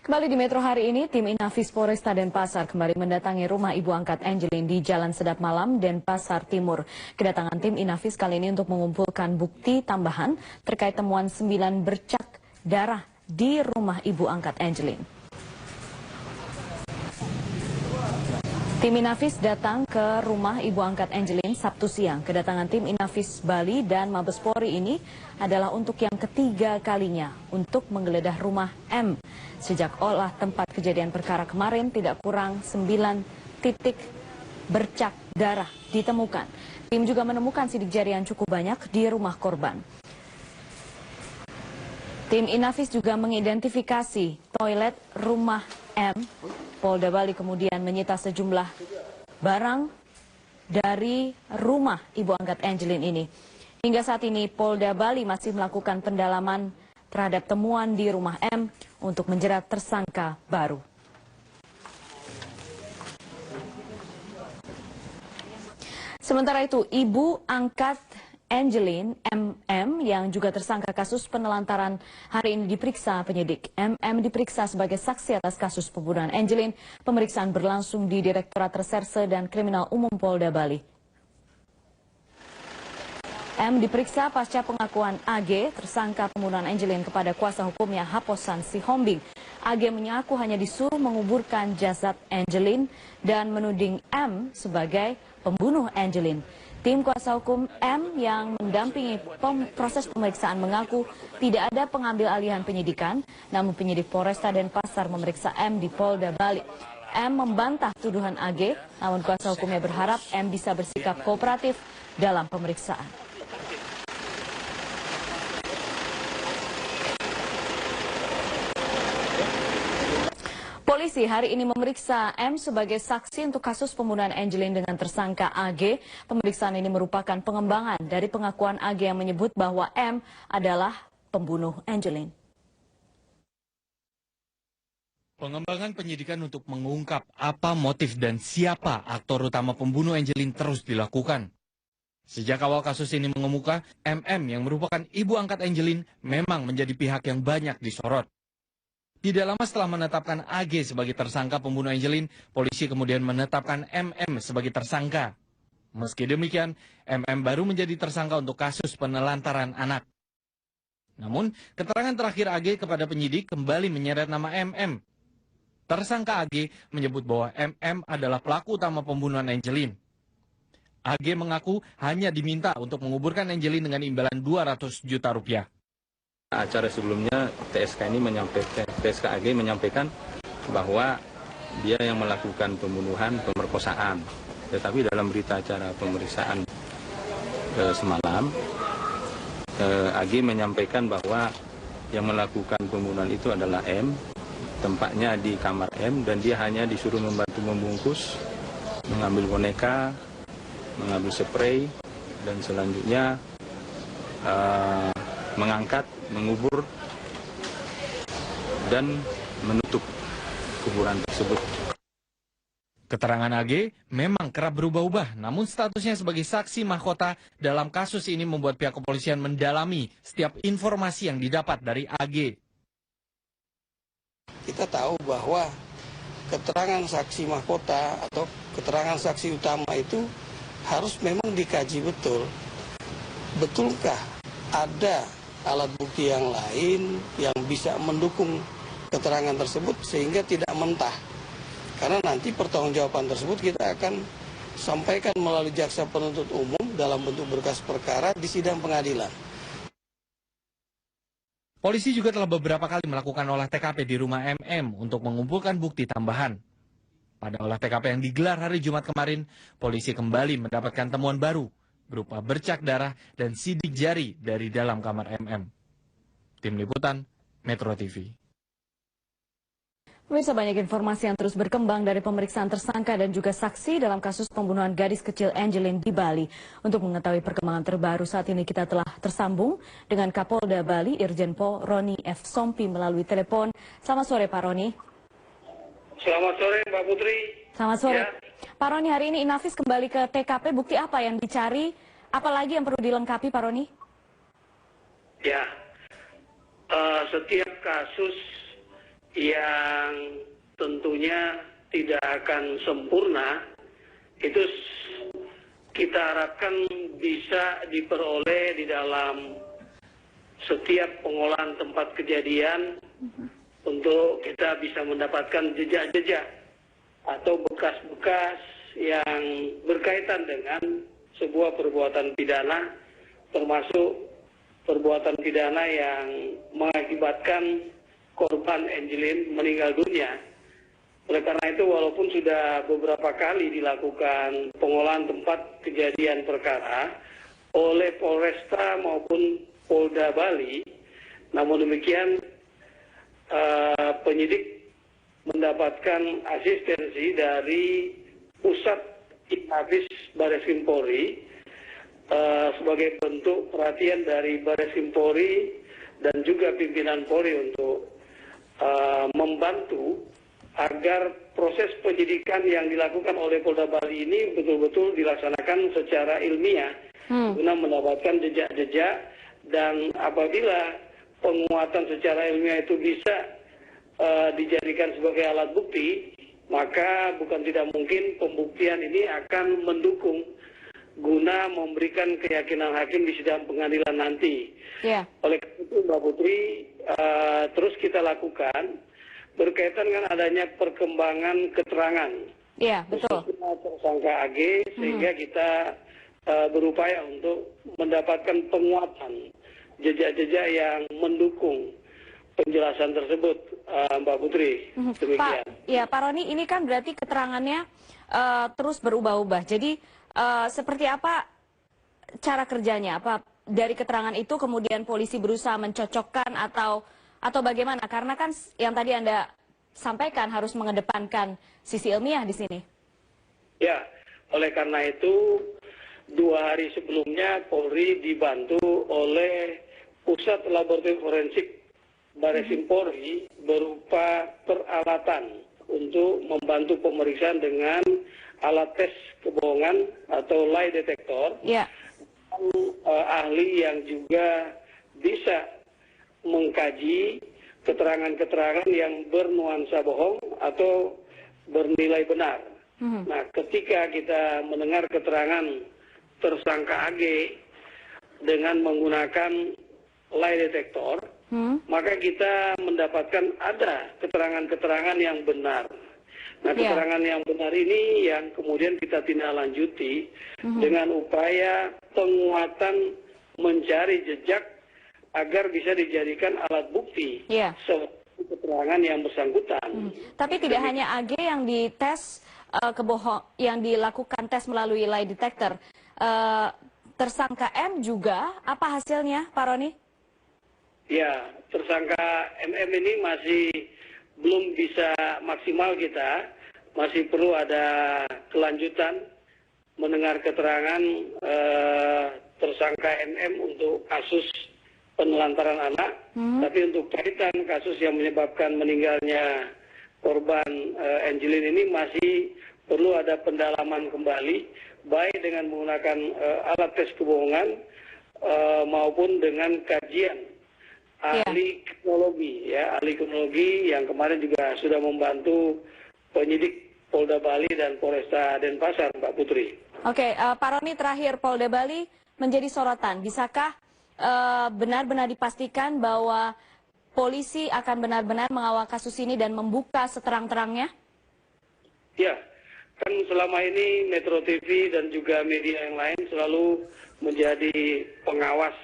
Kembali di Metro hari ini, tim Inafis Polresta Denpasar kembali mendatangi rumah ibu angkat Angelin di Jalan Sedap Malam, Denpasar Timur. Kedatangan tim Inafis kali ini untuk mengumpulkan bukti tambahan terkait temuan 9 bercak darah di rumah ibu angkat Angelin. Tim Inafis datang ke rumah ibu angkat Angelin Sabtu siang. Kedatangan tim Inafis Bali dan Mabes Polri ini adalah untuk yang ketiga kalinya untuk menggeledah rumah M. Sejak olah tempat kejadian perkara kemarin, tidak kurang 9 titik bercak darah ditemukan. Tim juga menemukan sidik jari yang cukup banyak di rumah korban. Tim Inafis juga mengidentifikasi toilet rumah M. Polda Bali kemudian menyita sejumlah barang dari rumah ibu angkat Angelin ini. Hingga saat ini Polda Bali masih melakukan pendalaman terhadap temuan di rumah M untuk menjerat tersangka baru. Sementara itu, ibu angkat Angelin, MM, yang juga tersangka kasus penelantaran hari ini diperiksa penyidik. MM diperiksa sebagai saksi atas kasus pembunuhan Angelin. Pemeriksaan berlangsung di Direktorat Reserse dan Kriminal Umum Polda Bali. M diperiksa pasca pengakuan AG, tersangka pembunuhan Angelin, kepada kuasa hukumnya Haposan Sihombing. AG mengaku hanya disuruh menguburkan jasad Angelin dan menuding M sebagai pembunuh Angelin. Tim kuasa hukum M yang mendampingi proses pemeriksaan mengaku tidak ada pengambil alihan penyidikan, namun penyidik Polresta Denpasar memeriksa M di Polda Bali. M membantah tuduhan AG, namun kuasa hukumnya berharap M bisa bersikap kooperatif dalam pemeriksaan. Polisi hari ini memeriksa M sebagai saksi untuk kasus pembunuhan Angelin dengan tersangka AG. Pemeriksaan ini merupakan pengembangan dari pengakuan AG yang menyebut bahwa M adalah pembunuh Angelin. Pengembangan penyidikan untuk mengungkap apa motif dan siapa aktor utama pembunuh Angelin terus dilakukan. Sejak awal kasus ini mengemuka, MM yang merupakan ibu angkat Angelin memang menjadi pihak yang banyak disorot. Tidak lama setelah menetapkan AG sebagai tersangka pembunuh Angelin, polisi kemudian menetapkan MM sebagai tersangka. Meski demikian, MM baru menjadi tersangka untuk kasus penelantaran anak. Namun, keterangan terakhir AG kepada penyidik kembali menyeret nama MM. Tersangka AG menyebut bahwa MM adalah pelaku utama pembunuhan Angelin. AG mengaku hanya diminta untuk menguburkan Angelin dengan imbalan 200 juta rupiah. Acara sebelumnya TSK AG menyampaikan bahwa dia yang melakukan pembunuhan, pemerkosaan. Tetapi dalam berita acara pemeriksaan semalam, AG menyampaikan bahwa yang melakukan pembunuhan itu adalah M, tempatnya di kamar M, dan dia hanya disuruh membantu membungkus, mengambil boneka, mengambil spray, dan selanjutnya mengangkat, mengubur, dan menutup kuburan tersebut. Keterangan AG memang kerap berubah-ubah, namun statusnya sebagai saksi mahkota dalam kasus ini membuat pihak kepolisian mendalami setiap informasi yang didapat dari AG. Kita tahu bahwa keterangan saksi mahkota atau keterangan saksi utama itu harus memang dikaji betul. Betulkah ada alat bukti yang lain yang bisa mendukung keterangan tersebut sehingga tidak mentah. Karena nanti pertanggungjawaban tersebut kita akan sampaikan melalui jaksa penuntut umum dalam bentuk berkas perkara di sidang pengadilan. Polisi juga telah beberapa kali melakukan olah TKP di rumah MM untuk mengumpulkan bukti tambahan. Pada olah TKP yang digelar hari Jumat kemarin, polisi kembali mendapatkan temuan baru berupa bercak darah dan sidik jari dari dalam kamar MM. Tim Liputan, Metro TV. Pemirsa, banyak informasi yang terus berkembang dari pemeriksaan tersangka dan juga saksi dalam kasus pembunuhan gadis kecil Angelin di Bali. Untuk mengetahui perkembangan terbaru saat ini kita telah tersambung dengan Kapolda Bali, Irjen Pol Roni F. Sompi melalui telepon. Selamat sore Pak Roni. Selamat sore Mbak Putri. Selamat sore. Ya. Pak Roni, hari ini Inafis kembali ke TKP, bukti apa yang dicari? Apalagi yang perlu dilengkapi Pak Roni? Ya, setiap kasus yang tentunya tidak akan sempurna, itu kita harapkan bisa diperoleh di dalam setiap pengolahan tempat kejadian untuk kita bisa mendapatkan jejak-jejak atau bekas-bekas yang berkaitan dengan sebuah perbuatan pidana, termasuk perbuatan pidana yang mengakibatkan korban Angelin meninggal dunia. Oleh karena itu, walaupun sudah beberapa kali dilakukan pengolahan tempat kejadian perkara oleh Polresta maupun Polda Bali, namun demikian penyidik mendapatkan asistensi dari Pusat Inafis Bareskrim Polri sebagai bentuk perhatian dari Bareskrim Polri dan juga pimpinan Polri untuk membantu agar proses penyidikan yang dilakukan oleh Polda Bali ini betul-betul dilaksanakan secara ilmiah guna mendapatkan jejak-jejak, dan apabila penguatan secara ilmiah itu bisa dijadikan sebagai alat bukti, maka bukan tidak mungkin pembuktian ini akan mendukung guna memberikan keyakinan hakim di sidang pengadilan nanti. Yeah. Oleh karena itu, Mbak Putri, terus kita lakukan berkaitan dengan adanya perkembangan keterangan. Iya, betul. Tersangka AG, sehingga kita berupaya untuk mendapatkan penguatan jejak-jejak yang mendukung penjelasan tersebut, Mbak Putri. Demikian. Pak Roni, ini kan berarti keterangannya terus berubah-ubah. Jadi seperti apa cara kerjanya? Apa dari keterangan itu kemudian polisi berusaha mencocokkan atau bagaimana? Karena kan yang tadi Anda sampaikan harus mengedepankan sisi ilmiah di sini. Ya, oleh karena itu 2 hari sebelumnya Polri dibantu oleh Pusat Laboratorium Forensik Bareskrim Polri berupa peralatan untuk membantu pemeriksaan dengan alat tes kebohongan atau lie detector. Yeah. Ahli yang juga bisa mengkaji keterangan-keterangan yang bernuansa bohong atau bernilai benar. Nah, ketika kita mendengar keterangan tersangka AG dengan menggunakan lie detector, maka kita mendapatkan ada keterangan-keterangan yang benar. Nah, keterangan yang benar ini yang kemudian kita tindak lanjuti dengan upaya penguatan mencari jejak agar bisa dijadikan alat bukti seperti keterangan yang bersangkutan. Tapi tidak hanya AG yang dites yang dilakukan tes melalui lie detector, tersangka M juga, apa hasilnya, Pak Roni? Ya, tersangka MM ini masih belum bisa maksimal kita, masih perlu ada kelanjutan mendengar keterangan tersangka MM untuk kasus penelantaran anak, tapi untuk kaitan kasus yang menyebabkan meninggalnya korban Angelin ini masih perlu ada pendalaman kembali, baik dengan menggunakan alat tes kebohongan maupun dengan kajian ahli kronologi, ya, ahli kronologi yang kemarin juga sudah membantu penyidik Polda Bali dan Polresta Denpasar, Mbak Putri. Oke, Pak Roni, terakhir, Polda Bali menjadi sorotan. Bisakah benar-benar dipastikan bahwa polisi akan benar-benar mengawal kasus ini dan membuka seterang-terangnya? Ya, kan selama ini Metro TV dan juga media yang lain selalu menjadi pengawas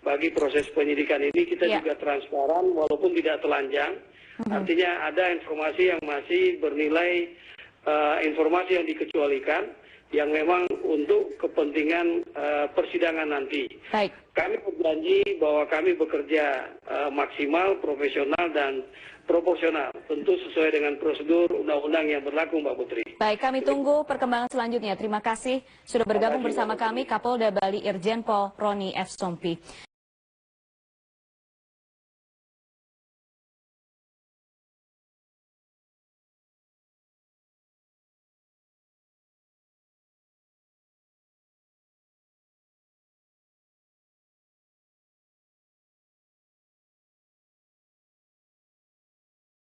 bagi proses penyidikan ini. Kita juga transparan walaupun tidak telanjang. Artinya ada informasi yang masih bernilai informasi yang dikecualikan, yang memang untuk kepentingan persidangan nanti. Baik. Kami berjanji bahwa kami bekerja maksimal, profesional, dan proporsional, tentu sesuai dengan prosedur undang-undang yang berlaku, Mbak Putri. Baik, kami tunggu perkembangan selanjutnya. Terima kasih sudah bergabung bersama kami, Kapolda Bali Irjen Pol Roni F. Sompi.